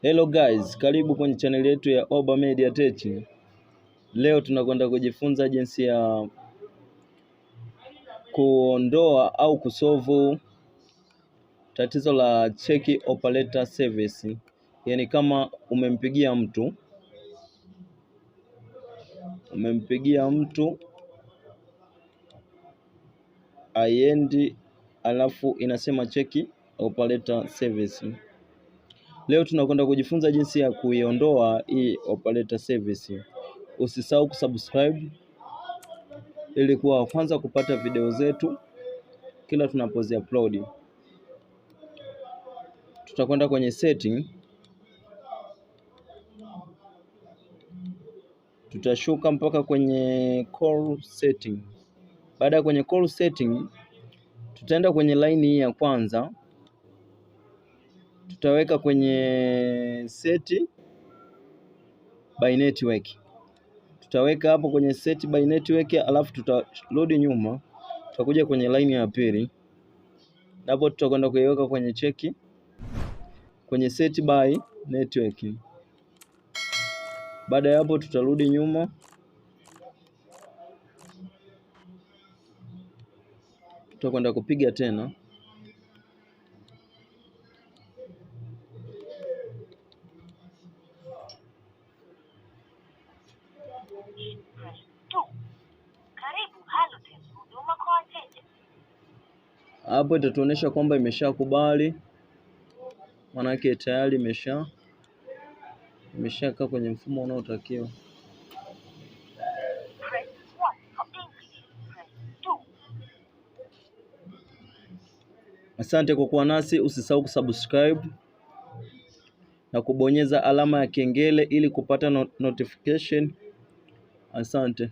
Hello guys, karibu kwenye channel yetu ya Oba Media Tech. Leo tunakwenda kujifunza jinsi ya kuondoa au kusolve tatizo la check operator service. Yaani kama umempigia mtu aiendi, alafu inasema check operator service. Leo tunakwenda kujifunza jinsi ya kuiondoa hii operator service. Usisahau kusubscribe ili kuwa kwanza kupata video zetu kila tunapozi upload. Tutakwenda kwenye setting, tutashuka mpaka kwenye call setting. Baada ya kwenye call setting, tutaenda kwenye line hii ya kwanza, tutaweka kwenye set by network. Tutaweka hapo kwenye set by network, alafu tutarudi nyuma, tutakuja kwenye line ya pili. Hapo tutakwenda kuiweka kwenye check kwenye set by network. Baada ya hapo tutarudi nyuma, tutakwenda kupiga tena. Hapo itatuonesha kwamba imeshakubali, manake tayari imeshakaa kwenye mfumo unaotakiwa. Asante kwa kuwa nasi, usisahau kusubscribe na kubonyeza alama ya kengele ili kupata notification. Asante.